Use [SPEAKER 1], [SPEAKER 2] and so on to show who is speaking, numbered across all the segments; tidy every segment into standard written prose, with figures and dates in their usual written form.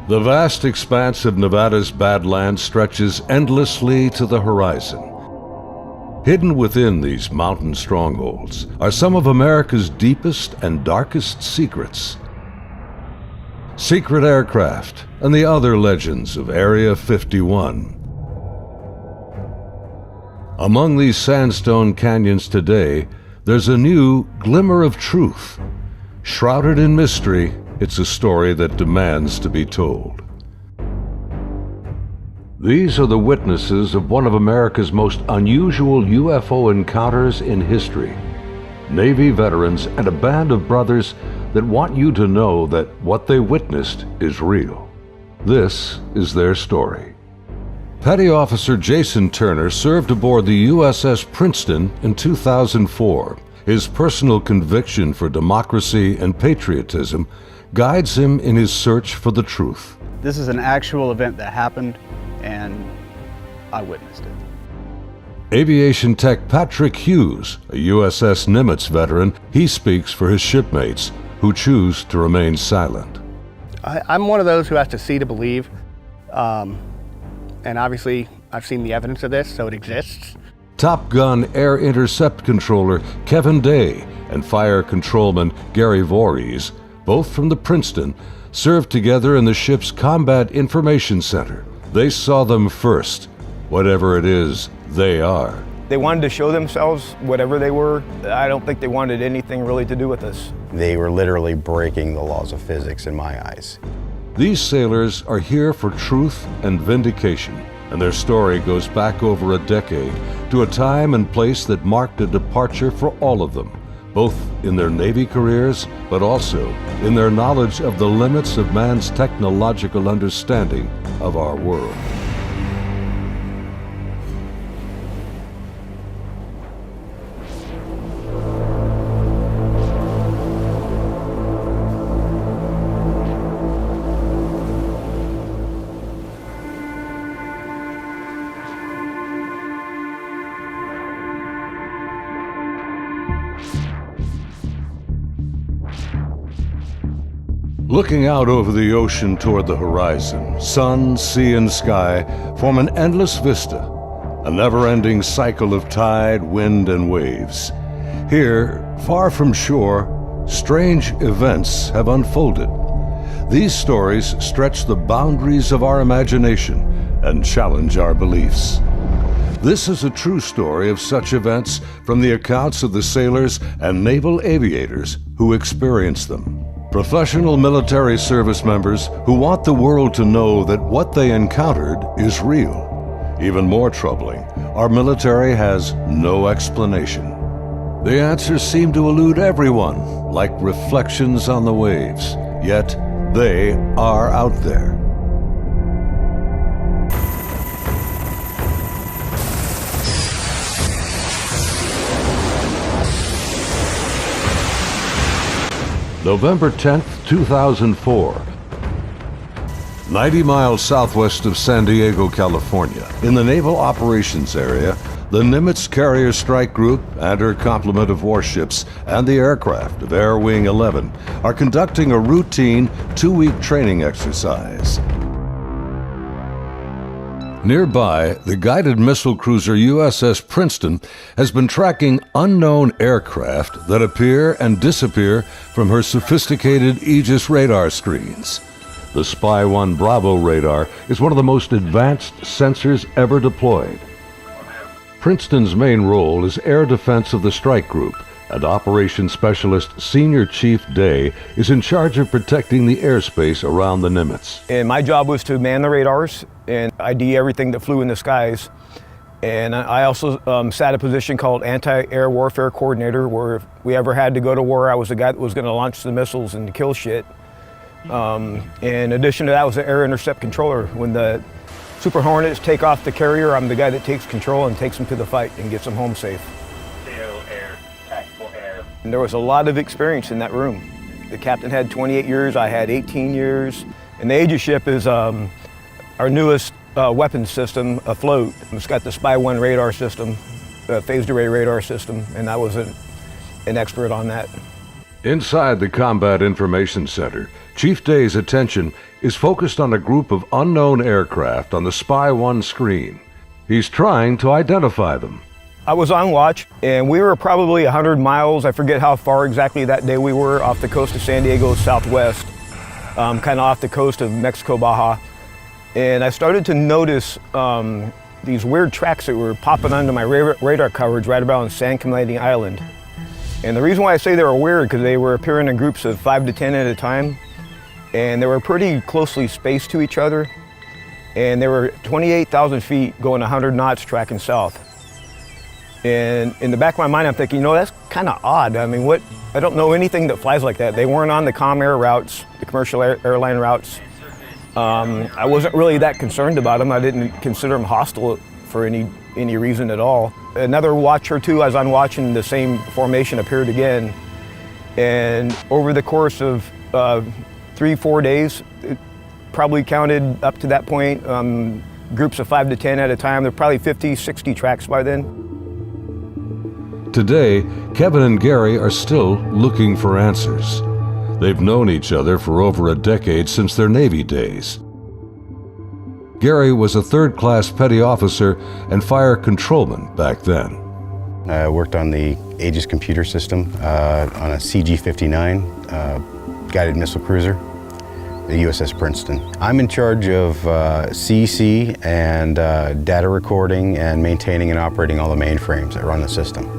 [SPEAKER 1] The vast expanse of Nevada's Badlands stretches endlessly to the horizon. Hidden within these mountain strongholds are some of America's deepest and darkest secrets. Secret aircraft and the other legends of Area 51. Among these sandstone canyons today, there's a new glimmer of truth. Shrouded in mystery, it's a story that demands to be told. These are the witnesses of one of America's most unusual UFO encounters in history. Navy veterans and a band of brothers that want you to know that what they witnessed is real. This is their story. Petty Officer Jason Turner served aboard the USS Princeton in 2004. His personal conviction for democracy and patriotism guides him in his search for the truth.
[SPEAKER 2] This is an actual event that happened, and I witnessed it.
[SPEAKER 1] Aviation tech Patrick Hughes, a USS Nimitz veteran, he speaks for his shipmates who choose to remain silent.
[SPEAKER 3] I'm one of those who has to see to believe, and obviously I've seen the evidence of this, so it exists.
[SPEAKER 1] Top Gun Air Intercept Controller Kevin Day and Fire Controlman Gary Voorhees, both from the Princeton, served together in the ship's Combat Information Center. They saw them first, whatever it is they are.
[SPEAKER 4] They wanted to show themselves, whatever they were. I don't think they wanted anything really to do with us.
[SPEAKER 5] They were literally breaking the laws of physics in my eyes.
[SPEAKER 1] These sailors are here for truth and vindication, and their story goes back over a decade to a time and place that marked a departure for all of them, both in their Navy careers, but also in their knowledge of the limits of man's technological understanding of our world. Looking out over the ocean toward the horizon, sun, sea, and sky form an endless vista, a never-ending cycle of tide, wind, and waves. Here, far from shore, strange events have unfolded. These stories stretch the boundaries of our imagination and challenge our beliefs. This is a true story of such events from the accounts of the sailors and naval aviators who experienced them. Professional military service members who want the world to know that what they encountered is real. Even more troubling, our military has no explanation. The answers seem to elude everyone, like reflections on the waves, yet they are out there. November 10th, 2004. 90 miles southwest of San Diego, California, in the Naval Operations Area, the Nimitz Carrier Strike Group and her complement of warships and the aircraft of Air Wing 11 are conducting a routine 2-week training exercise. Nearby, the guided missile cruiser USS Princeton has been tracking unknown aircraft that appear and disappear from her sophisticated Aegis radar screens. The Spy 1 Bravo radar is one of the most advanced sensors ever deployed. Princeton's main role is air defense of the strike group, and Operations Specialist Senior Chief Day is in charge of protecting the airspace around the Nimitz.
[SPEAKER 4] And my job was to man the radars and ID everything that flew in the skies. And I also sat a position called Anti-Air Warfare Coordinator, where if we ever had to go to war, I was the guy that was going to launch the missiles and kill shit. In addition to that, I was the Air Intercept Controller. When the Super Hornets take off the carrier, I'm the guy that takes control and takes them to the fight and gets them home safe. And there was a lot of experience in that room. The captain had 28 years, I had 18 years. And the Aegis ship is our newest weapons system afloat. It's got the Spy 1 radar system, phased array radar system, and I was an expert on that.
[SPEAKER 1] Inside the Combat Information Center, Chief Day's attention is focused on a group of unknown aircraft on the Spy 1 screen. He's trying to identify them.
[SPEAKER 4] I was on watch, and we were probably 100 miles, I forget how far exactly that day we were, off the coast of San Diego southwest, kind of off the coast of Mexico, Baja. And I started to notice these weird tracks that were popping under my radar coverage right about San Clemente Island. And the reason why I say they were weird, because they were appearing in groups of 5 to 10 at a time, and they were pretty closely spaced to each other, and they were 28,000 feet going 100 knots tracking south. And in the back of my mind, I'm thinking, that's kind of odd. I mean, I don't know anything that flies like that. They weren't on the comm air routes, the commercial airline routes. I wasn't really that concerned about them. I didn't consider them hostile for any reason at all. Another watch or two, as I'm watching, the same formation appeared again. And over the course of 3-4 days, it probably counted up to that point, groups of 5 to 10 at a time. There were probably 50, 60 tracks by then.
[SPEAKER 1] Today, Kevin and Gary are still looking for answers. They've known each other for over a decade since their Navy days. Gary was a third-class petty officer and fire controlman back then.
[SPEAKER 5] I worked on the Aegis computer system on a CG-59 guided missile cruiser, the USS Princeton. I'm in charge of CEC and data recording and maintaining and operating all the mainframes that run the system.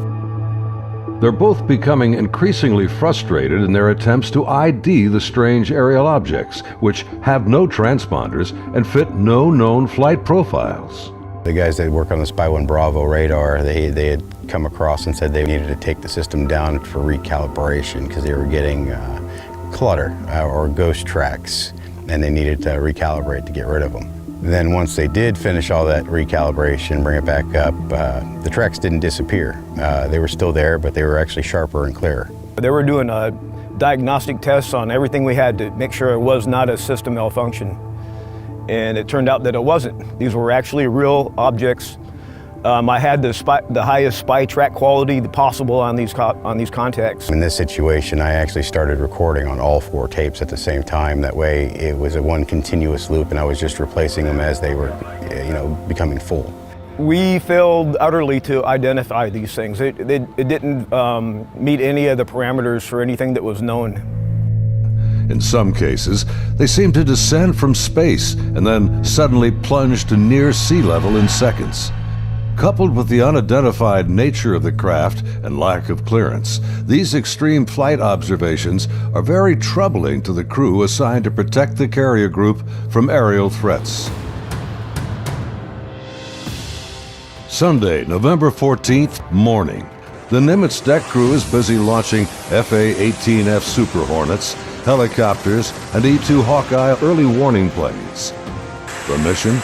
[SPEAKER 1] They're both becoming increasingly frustrated in their attempts to ID the strange aerial objects, which have no transponders and fit no known flight profiles.
[SPEAKER 5] The guys that work on the Spy 1 Bravo radar, they had come across and said they needed to take the system down for recalibration because they were getting clutter or ghost tracks, and they needed to recalibrate to get rid of them. Then once they did finish all that recalibration, bring it back up, the tracks didn't disappear. They were still there, but they were actually sharper and clearer.
[SPEAKER 4] They were doing diagnostic tests on everything we had to make sure it was not a system malfunction. And it turned out that it wasn't. These were actually real objects. I had the highest spy track quality possible on these contacts.
[SPEAKER 5] In this situation, I actually started recording on all 4 tapes at the same time. That way, it was a one continuous loop, and I was just replacing them as they were, becoming full.
[SPEAKER 4] We failed utterly to identify these things. It didn't meet any of the parameters for anything that was known.
[SPEAKER 1] In some cases, they seem to descend from space and then suddenly plunge to near sea level in seconds. Coupled with the unidentified nature of the craft and lack of clearance, these extreme flight observations are very troubling to the crew assigned to protect the carrier group from aerial threats. Sunday, November 14th, morning. The Nimitz deck crew is busy launching FA-18F Super Hornets, helicopters, and E-2 Hawkeye early warning planes. The mission?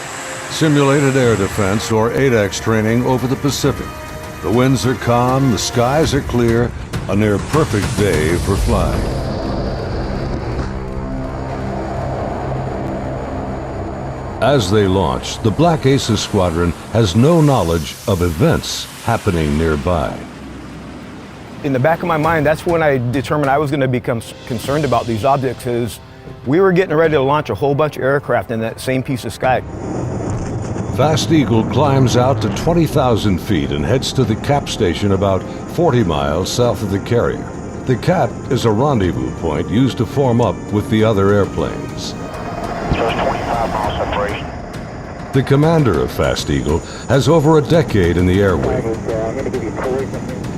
[SPEAKER 1] Simulated air defense, or ADEX training over the Pacific. The winds are calm, the skies are clear, a near perfect day for flying. As they launch, the Black Aces Squadron has no knowledge of events happening nearby.
[SPEAKER 4] In the back of my mind, that's when I determined I was going to become concerned about these objects, is we were getting ready to launch a whole bunch of aircraft in that same piece of sky.
[SPEAKER 1] Fast Eagle climbs out to 20,000 feet and heads to the cap station about 40 miles south of the carrier. The cap is a rendezvous point used to form up with the other airplanes.
[SPEAKER 6] Just 25 miles separation.
[SPEAKER 1] The commander of Fast Eagle has over a decade in the air wing.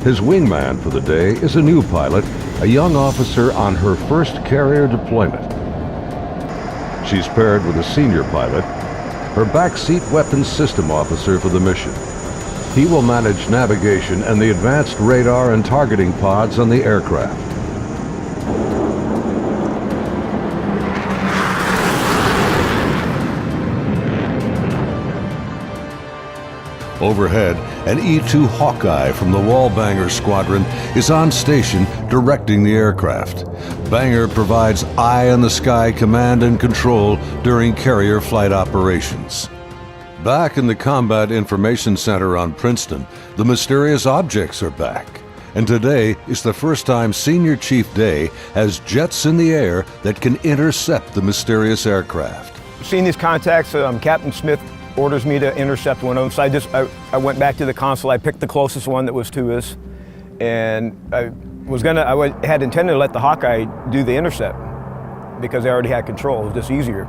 [SPEAKER 1] His wingman for the day is a new pilot, a young officer on her first carrier deployment. She's paired with a senior pilot, her backseat weapons system officer for the mission. He will manage navigation and the advanced radar and targeting pods on the aircraft. Overhead, an E-2 Hawkeye from the Wallbanger Squadron is on station directing the aircraft. Banger provides eye-in-the-sky command and control during carrier flight operations. Back in the Combat Information Center on Princeton, the mysterious objects are back. And today is the first time Senior Chief Day has jets in the air that can intercept the mysterious aircraft.
[SPEAKER 4] Seeing these contacts, Captain Smith orders me to intercept one of them. So I went back to the console. I picked the closest one that was to us, and I had intended to let the Hawkeye do the intercept because they already had control. It was just easier.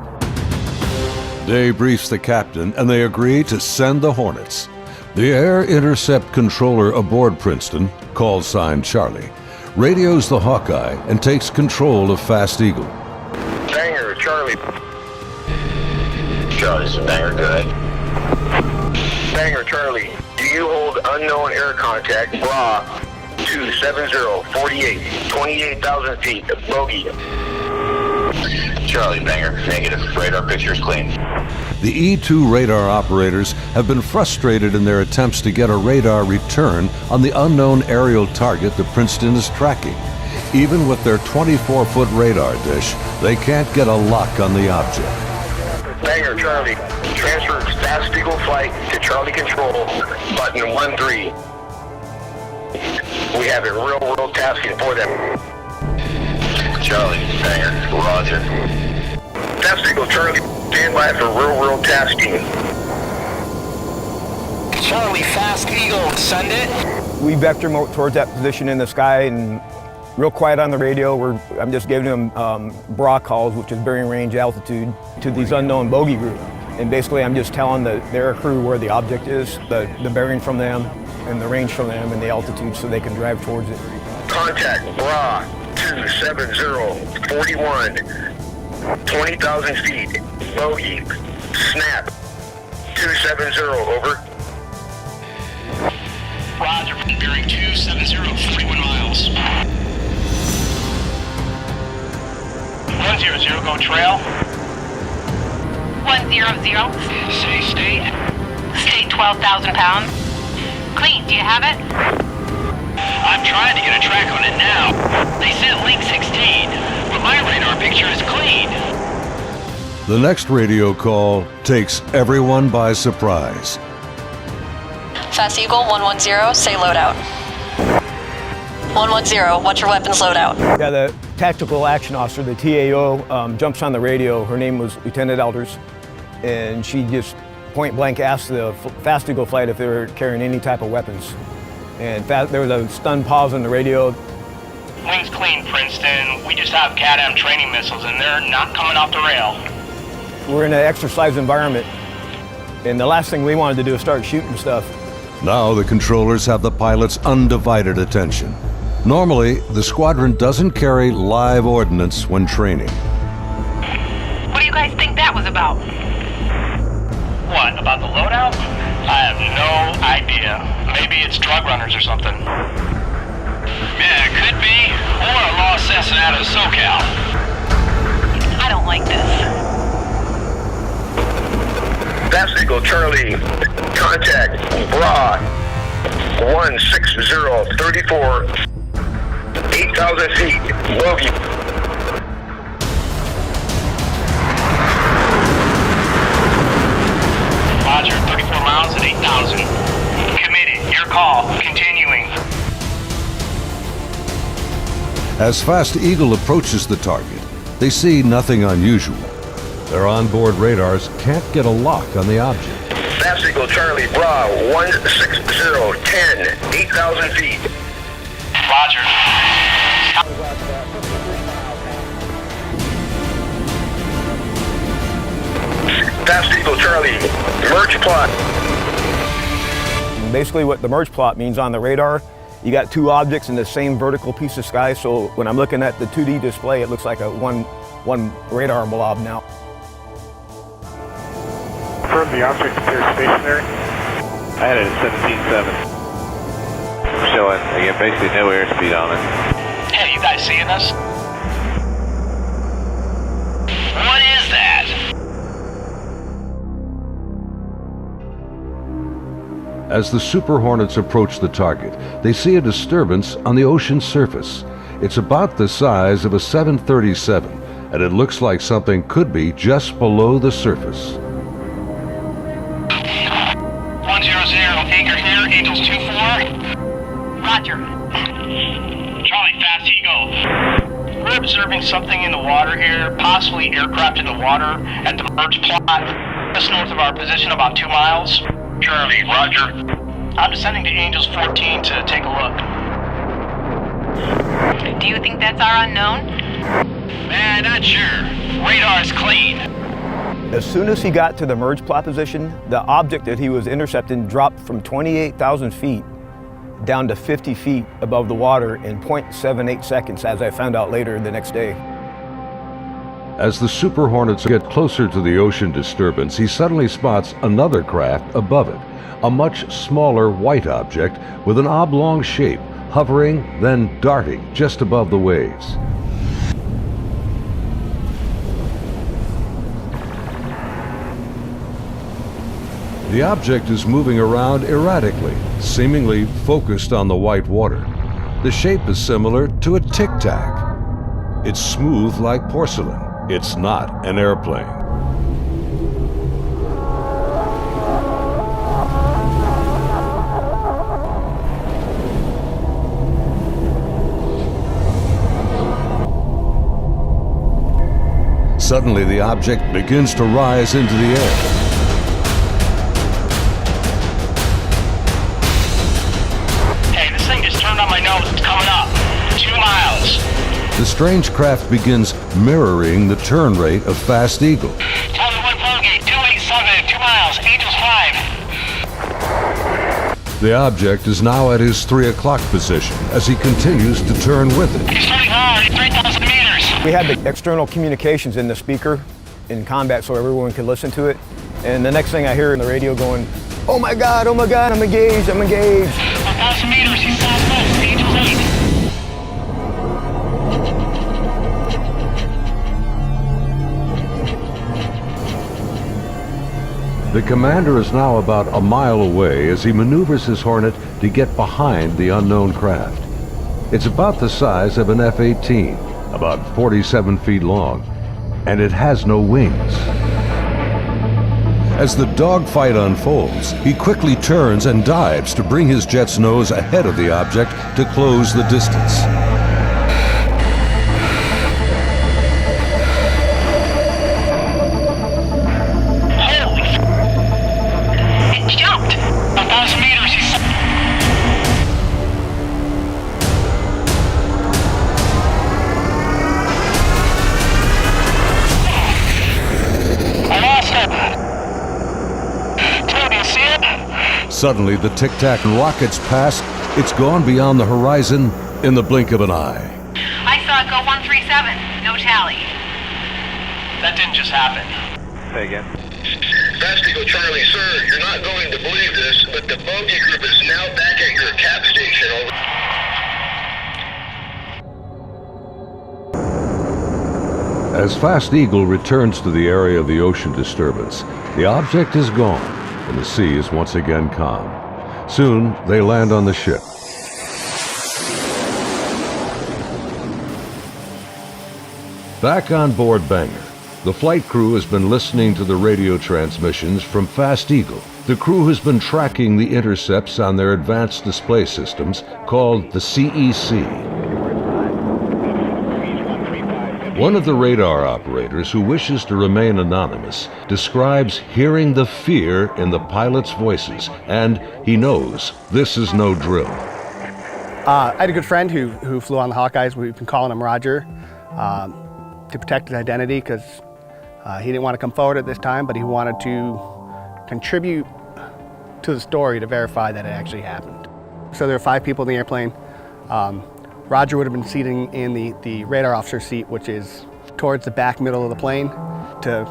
[SPEAKER 1] Day briefs the captain, and they agree to send the Hornets. The air intercept controller aboard Princeton, call sign Charlie, radios the Hawkeye and takes control of Fast Eagle.
[SPEAKER 6] Banger, Charlie. Charlie, this is Banger, good. Banger, Charlie. Do you hold unknown air contact, bra, 27048, 28,000 feet, bogey. Charlie, Banger, negative. Radar picture is clean.
[SPEAKER 1] The E-2 radar operators have been frustrated in their attempts to get a radar return on the unknown aerial target that Princeton is tracking. Even with their 24-foot radar dish, they can't get a lock on the object.
[SPEAKER 6] Banger, Charlie. Transfer Fast Eagle flight to Charlie Control, button 13. We have a real-world tasking for them. Charlie, Banger, roger. Fast Eagle, Charlie, stand by for real-world tasking.
[SPEAKER 7] Charlie, Fast Eagle, send it.
[SPEAKER 4] We vector towards that position in the sky, and real quiet on the radio. I'm just giving them bra calls, which is bearing range altitude, to these unknown bogey group. And basically I'm just telling their crew where the object is, the bearing from them, and the range from them, and the altitude so they can drive towards it.
[SPEAKER 6] Contact bra 27041, 20,000 feet, bogey, snap, 270, over.
[SPEAKER 7] Roger, bearing 270, 41 miles. 100, go trail.
[SPEAKER 8] 100.
[SPEAKER 7] Say state.
[SPEAKER 8] State 12,000 pounds. Clean, do you have it?
[SPEAKER 7] I'm trying to get a track on it now. They sent link 16, but my radar picture is clean.
[SPEAKER 1] The next radio call takes everyone by surprise.
[SPEAKER 9] Fast Eagle 110, say loadout. 110, what's your weapons loadout?
[SPEAKER 4] Yeah, the tactical action officer, the TAO, jumps on the radio. Her name was Lieutenant Elders, and she just point blank asked the Fast Eagle flight if they were carrying any type of weapons. And there was a stunned pause on the radio.
[SPEAKER 7] Wings clean, Princeton. We just have CAT-M training missiles, and they're not coming off the rail.
[SPEAKER 4] We're in an exercise environment, and the last thing we wanted to do is start shooting stuff.
[SPEAKER 1] Now the controllers have the pilot's undivided attention. Normally, the squadron doesn't carry live ordnance when training.
[SPEAKER 8] What do you guys think that was about?
[SPEAKER 7] What, about the loadout? I have no idea. Maybe it's drug runners or something. Yeah, it could be. Or a lost Cessna out of SoCal.
[SPEAKER 8] I don't like this.
[SPEAKER 6] Fast Eagle, Charlie, contact bra 16034, 8,000 feet, bogey.
[SPEAKER 7] Roger, 34 miles at 8,000. Committed, your call, continuing.
[SPEAKER 1] As Fast Eagle approaches the target, they see nothing unusual. Their onboard radars can't get a lock on the object.
[SPEAKER 6] Fast Eagle, Charlie, bra 16010, 8,000 feet.
[SPEAKER 7] Roger.
[SPEAKER 6] Fast Eagle, Charlie, merge plot.
[SPEAKER 4] Basically what the merge plot means on the radar, you got two objects in the same vertical piece of sky, so when I'm looking at the 2D display, it looks like a one radar blob now.
[SPEAKER 10] Confirm the object appears stationary.
[SPEAKER 11] I had it at 17.7. Showing, again, basically no airspeed on it.
[SPEAKER 7] Hey, you guys seeing us? What is that?
[SPEAKER 1] As the Super Hornets approach the target, they see a disturbance on the ocean surface. It's about the size of a 737, and it looks like something could be just below the surface.
[SPEAKER 7] 100, anchor here, Angels 24.
[SPEAKER 8] Roger.
[SPEAKER 7] observing something in the water here, possibly aircraft in the water at the merge plot, just north of our position, about 2 miles.
[SPEAKER 6] Charlie, roger.
[SPEAKER 7] I'm descending to Angels 14 to take a look.
[SPEAKER 8] Do you think that's our unknown?
[SPEAKER 7] Man, not sure. Radar's clean.
[SPEAKER 4] As soon as he got to the merge plot position, the object that he was intercepting dropped from 28,000 feet down to 50 feet above the water in 0.78 seconds, as I found out later the next day.
[SPEAKER 1] As the Super Hornets get closer to the ocean disturbance, he suddenly spots another craft above it, a much smaller white object with an oblong shape, hovering, then darting just above the waves. The object is moving around erratically, seemingly focused on the white water. The shape is similar to a tic-tac. It's smooth like porcelain. It's not an airplane. Suddenly, the object begins to rise into the air.
[SPEAKER 7] It's coming up. 2 miles.
[SPEAKER 1] The strange craft begins mirroring the turn rate of Fast Eagle.
[SPEAKER 7] Tony 1 Polgate, 287, 2 miles, Angels 5.
[SPEAKER 1] The object is now at his 3 o'clock position as he continues to turn with it.
[SPEAKER 7] He's turning hard, 3,000 meters.
[SPEAKER 4] We had the external communications in the speaker in combat so everyone could listen to it. And the next thing I hear in the radio going, oh my God, I'm engaged, I'm engaged.
[SPEAKER 7] 1,000 meters, he's southwest, Angels 8.
[SPEAKER 1] The commander is now about a mile away as he maneuvers his Hornet to get behind the unknown craft. It's about the size of an F-18, about 47 feet long, and it has no wings. As the dogfight unfolds, he quickly turns and dives to bring his jet's nose ahead of the object to close the distance.
[SPEAKER 7] Holy f***. It jumped. 1,000 meters, he's... I lost it.
[SPEAKER 1] Suddenly, the tic-tac rockets past. It's gone beyond the horizon in the blink of an eye.
[SPEAKER 8] I saw it go 137. No tally.
[SPEAKER 7] That didn't just happen.
[SPEAKER 11] Say again.
[SPEAKER 6] Fast Eagle Charlie, sir, you're not going to believe this, but the bogey group is now back at your cap station.
[SPEAKER 1] As Fast Eagle returns to the area of the ocean disturbance, the object is gone, and the sea is once again calm. Soon, they land on the ship. Back on board Banger, the flight crew has been listening to the radio transmissions from Fast Eagle. The crew has been tracking the intercepts on their advanced display systems called the CEC. One of the radar operators, who wishes to remain anonymous, describes hearing the fear in the pilots' voices, and he knows this is no drill.
[SPEAKER 3] I had a good friend who flew on the Hawkeyes. We've been calling him Roger to protect his identity because he didn't want to come forward at this time, but he wanted to contribute to the story to verify that it actually happened. So there were 5 people in the airplane. Roger would have been sitting in the radar officer seat, which is towards the back middle of the plane. To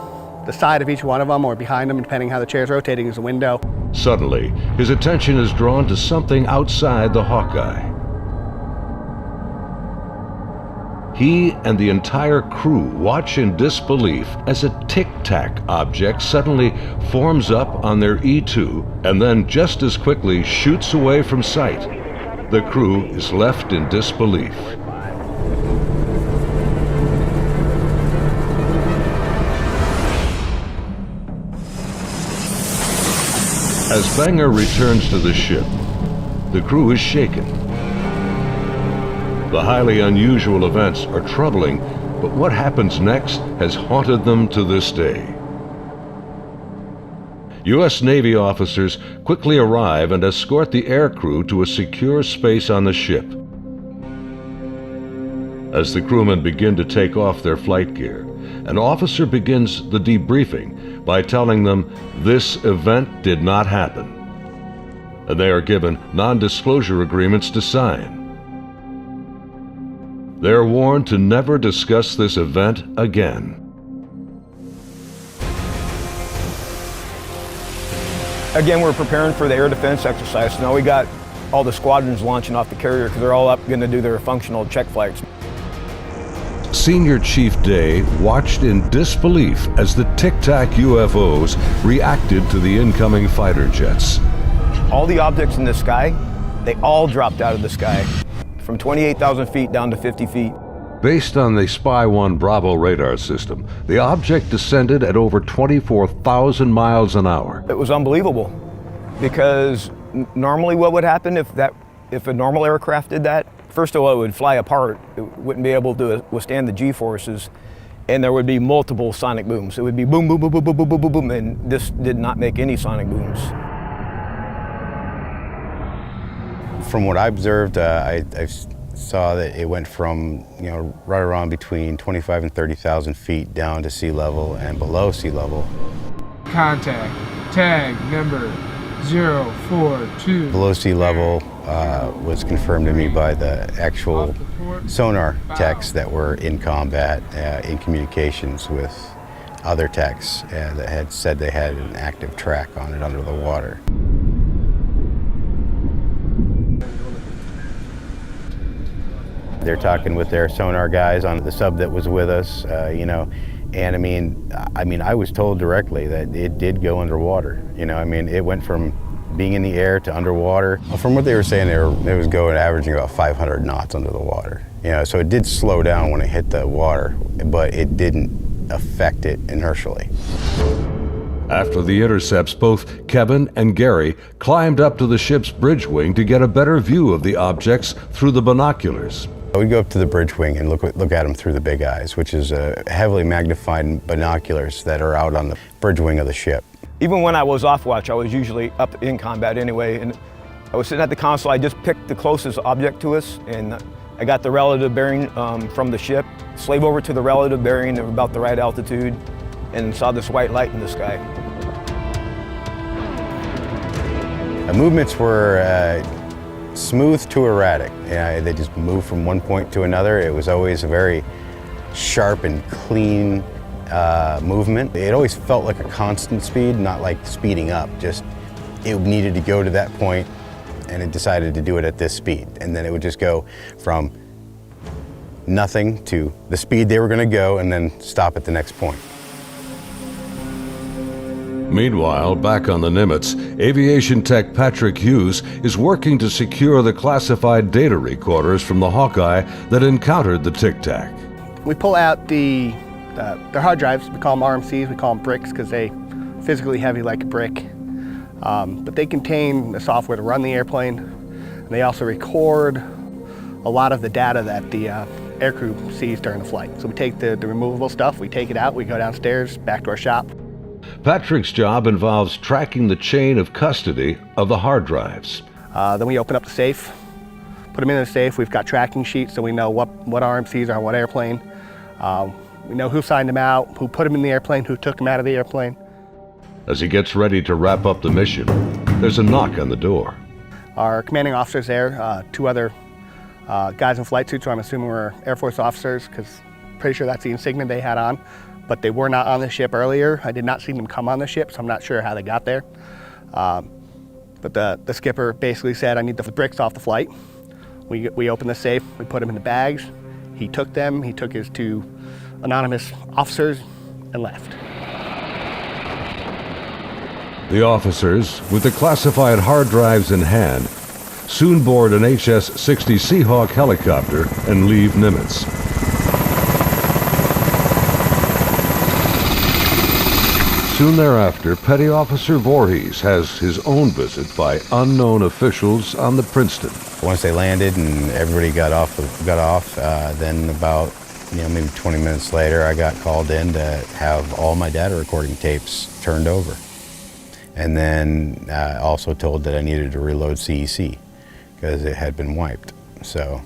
[SPEAKER 3] the side of each one of them or behind them, depending how the chair's rotating, is a window.
[SPEAKER 1] Suddenly, his attention is drawn to something outside the Hawkeye. He and the entire crew watch in disbelief as a tic-tac object suddenly forms up on their E2 and then just as quickly shoots away from sight. The crew is left in disbelief. As Banger returns to the ship, the crew is shaken. The highly unusual events are troubling, but what happens next has haunted them to this day. U.S. Navy officers quickly arrive and escort the aircrew to a secure space on the ship. As the crewmen begin to take off their flight gear, an officer begins the debriefing by telling them this event did not happen, and they are given non-disclosure agreements to sign. They're warned to never discuss this event again.
[SPEAKER 4] Again, we're preparing for the air defense exercise. So now we got all the squadrons launching off the carrier because they're all up going to do their functional check flights.
[SPEAKER 1] Senior Chief Day watched in disbelief as the Tic Tac UFOs reacted to the incoming fighter jets.
[SPEAKER 4] All the objects in the sky, they all dropped out of the sky. From 28,000 feet down to 50 feet.
[SPEAKER 1] Based on the Spy 1 Bravo radar system, the object descended at over 24,000 miles an hour.
[SPEAKER 4] It was unbelievable because normally what would happen if a normal aircraft did that? First of all, it would fly apart. It wouldn't be able to withstand the G-forces, and there would be multiple sonic booms. It would be boom, boom, boom, boom, boom, boom, boom, boom, boom, and this did not make any sonic booms.
[SPEAKER 5] From what I observed, I saw that it went from, right around between 25 and 30,000 feet down to sea level and below sea level.
[SPEAKER 12] Contact, tag number 042.
[SPEAKER 5] Below sea level was confirmed to me by the actual sonar techs that were in combat, in communications with other techs that had said they had an active track on it under the water. They're talking with their sonar guys on the sub that was with us, and I was told directly that it did go underwater. It went from being in the air to underwater. From what they were saying, it was going averaging about 500 knots under the water. So it did slow down when it hit the water, but it didn't affect it inertially.
[SPEAKER 1] After the intercepts, both Kevin and Gary climbed up to the ship's bridge wing to get a better view of the objects through the binoculars.
[SPEAKER 5] We'd go up to the bridge wing and look at them through the big eyes, which is heavily magnified binoculars that are out on the bridge wing of the ship.
[SPEAKER 4] Even when I was off watch, I was usually up in combat anyway, and I was sitting at the console. I just picked the closest object to us, and I got the relative bearing from the ship, slave over to the relative bearing of about the right altitude, and saw this white light in the sky.
[SPEAKER 5] The movements were smooth to erratic. They just moved from one point to another. It was always a very sharp and clean movement. It always felt like a constant speed, not like speeding up. Just it needed to go to that point, and it decided to do it at this speed. And then it would just go from nothing to the speed they were going to go, and then stop at the next point.
[SPEAKER 1] Meanwhile, back on the Nimitz, aviation tech Patrick Hughes is working to secure the classified data recorders from the Hawkeye that encountered the Tic Tac.
[SPEAKER 3] We pull out their hard drives. We call them RMCs. We call them bricks because they physically heavy like a brick. But they contain the software to run the airplane. And they also record a lot of the data that the aircrew sees during the flight. So we take the removable stuff, we take it out, we go downstairs, back to our shop.
[SPEAKER 1] Patrick's job involves tracking the chain of custody of the hard drives.
[SPEAKER 3] Then we open up the safe, put them in the safe. We've got tracking sheets so we know what RMCs are on what airplane. We know who signed them out, who put them in the airplane, who took them out of the airplane. As
[SPEAKER 1] he gets ready to wrap up the mission, there's a knock on the door.
[SPEAKER 3] Our commanding officer's there, two other guys in flight suits who I'm assuming were Air Force officers, because I'm pretty sure that's the insignia they had on. But they were not on the ship earlier. I did not see them come on the ship, so I'm not sure how they got there. But the skipper basically said, I need the bricks off the flight. We opened the safe, we put them in the bags. He took them, he took his two anonymous officers and left.
[SPEAKER 1] The officers, with the classified hard drives in hand, soon board an HS-60 Seahawk helicopter and leave Nimitz. Soon thereafter, Petty Officer Voorhees has his own visit by unknown officials on the Princeton.
[SPEAKER 5] Once they landed and everybody got off, then about maybe 20 minutes later, I got called in to have all my data recording tapes turned over. And then also told that I needed to reload CEC because it had been wiped. So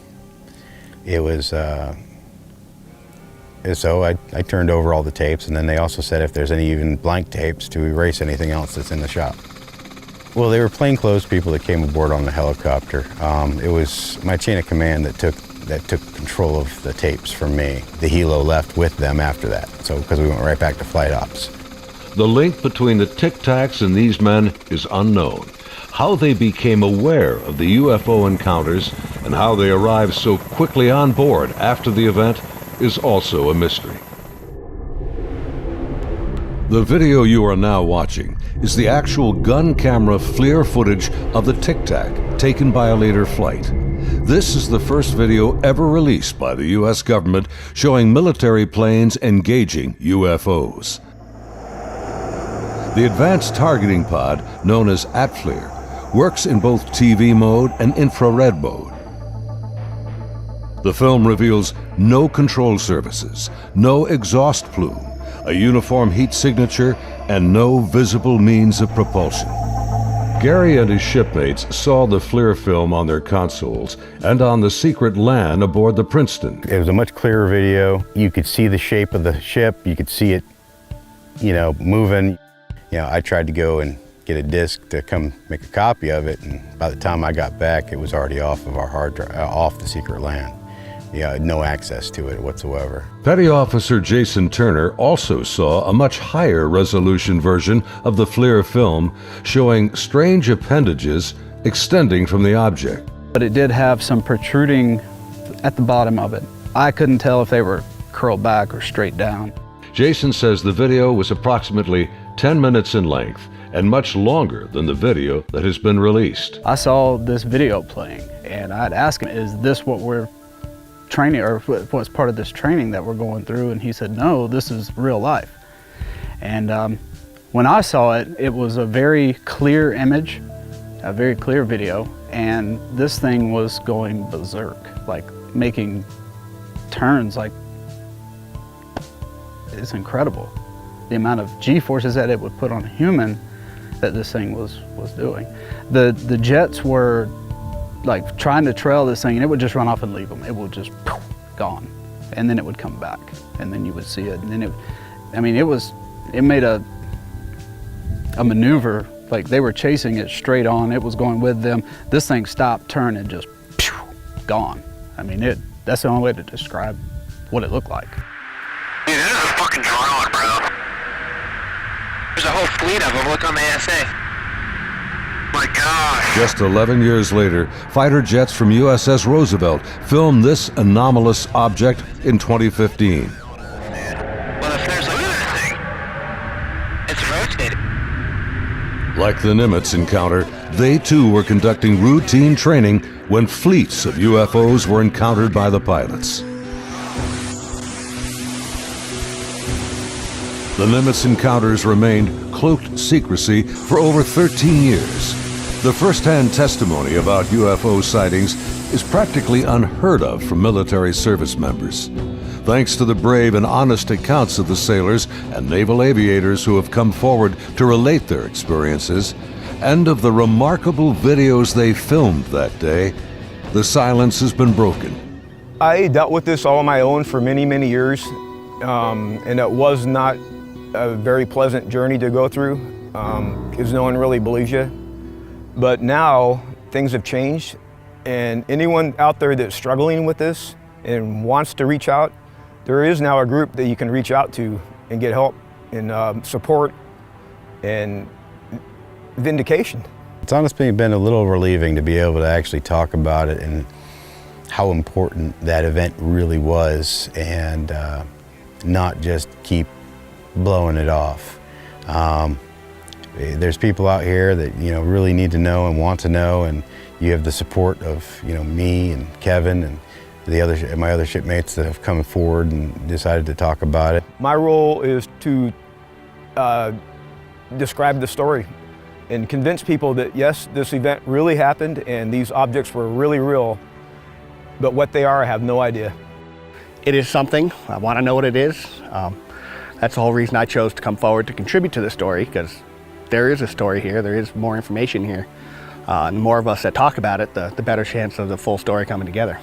[SPEAKER 5] it was, so I turned over all the tapes, and then they also said if there's any even blank tapes to erase anything else that's in the shop. Well, they were plainclothes people that came aboard on the helicopter. It was my chain of command that took control of the tapes from me. The helo left with them after that, so because we went right back to flight ops.
[SPEAKER 1] The link between the Tic Tacs and these men is unknown. How they became aware of the UFO encounters and how they arrived so quickly on board after the event is also a mystery. The video you are now watching is the actual gun camera FLIR footage of the Tic Tac taken by a later flight. This is the first video ever released by the U.S. government showing military planes engaging UFOs. The advanced targeting pod, known as ATFLIR, works in both TV mode and infrared mode. The film reveals no control surfaces, no exhaust plume, a uniform heat signature, and no visible means of propulsion. Gary and his shipmates saw the FLIR film on their consoles and on the secret LAN aboard the Princeton.
[SPEAKER 5] It was a much clearer video. You could see the shape of the ship. You could see it, moving. I tried to go and get a disc to come make a copy of it, and by the time I got back, it was already off of our hard drive, off the secret LAN. No access to it whatsoever.
[SPEAKER 1] Petty Officer Jason Turner also saw a much higher resolution version of the FLIR film showing strange appendages extending from the object.
[SPEAKER 2] But it did have some protruding at the bottom of it. I couldn't tell if they were curled back or straight down.
[SPEAKER 1] Jason says the video was approximately 10 minutes in length and much longer than the video that has been released.
[SPEAKER 2] I saw this video playing and I'd ask him, is this what we're training, or what's part of this training that we're going through? And he said, no, this is real life. And when I saw it, it was a very clear image, a very clear video, and this thing was going berserk, like making turns, like, it's incredible. The amount of G-forces that it would put on a human that this thing was doing. The jets were like trying to trail this thing, and it would just run off and leave them. It would just poof, gone, and then it would come back, and then you would see it, and then it made a maneuver, like they were chasing it straight on. It was going with them. This thing stopped, turned, and just phew, gone. That's the only way to describe what it looked like.
[SPEAKER 6] Dude, this is a fucking drone, bro. There's a whole fleet of them. Look on the ASA. My gosh.
[SPEAKER 1] Just 11 years later, fighter jets from USS Roosevelt filmed this anomalous object in 2015.
[SPEAKER 6] Well, if there's look at this thing. It's rotating.
[SPEAKER 1] Like the Nimitz encounter, they too were conducting routine training when fleets of UFOs were encountered by the pilots. The Nimitz encounters remained cloaked secrecy for over 13 years. The first-hand testimony about UFO sightings is practically unheard of from military service members. Thanks to the brave and honest accounts of the sailors and naval aviators who have come forward to relate their experiences, and of the remarkable videos they filmed that day, the silence has been broken.
[SPEAKER 4] I dealt with this all on my own for many, many years, and it was not a very pleasant journey to go through, because no one really believes you. But now things have changed, and anyone out there that's struggling with this and wants to reach out, there is now a group that you can reach out to and get help and support and vindication.
[SPEAKER 5] It's honestly been a little relieving to be able to actually talk about it and how important that event really was, and not just keep blowing it off. There's people out here that really need to know and want to know, and you have the support of me and Kevin and my other shipmates that have come forward and decided to talk about it.
[SPEAKER 4] My role is to describe the story and convince people that yes, this event really happened and these objects were really real, but what they are, I have no idea.
[SPEAKER 3] It is something. I want to know what it is. That's the whole reason I chose to come forward to contribute to the story, because there is a story here, there is more information here. And the more of us that talk about it, the better chance of the full story coming together.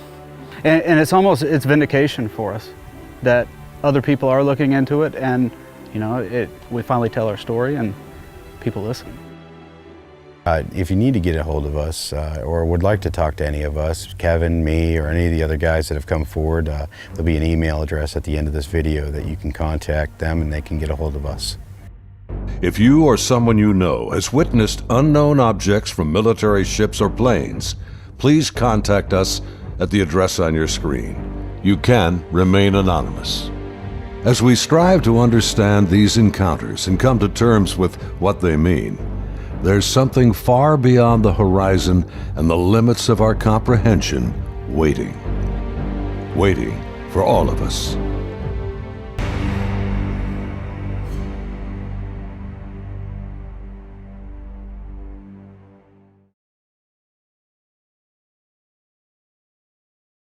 [SPEAKER 2] And it's vindication for us that other people are looking into it, and you know, we finally tell our story and people listen.
[SPEAKER 5] If you need to get a hold of us or would like to talk to any of us, Kevin, me, or any of the other guys that have come forward, there'll be an email address at the end of this video that you can contact them and they can get a hold of us.
[SPEAKER 1] If you or someone you know has witnessed unknown objects from military ships or planes, please contact us at the address on your screen. You can remain anonymous. As we strive to understand these encounters and come to terms with what they mean, there's something far beyond the horizon and the limits of our comprehension waiting for all of us.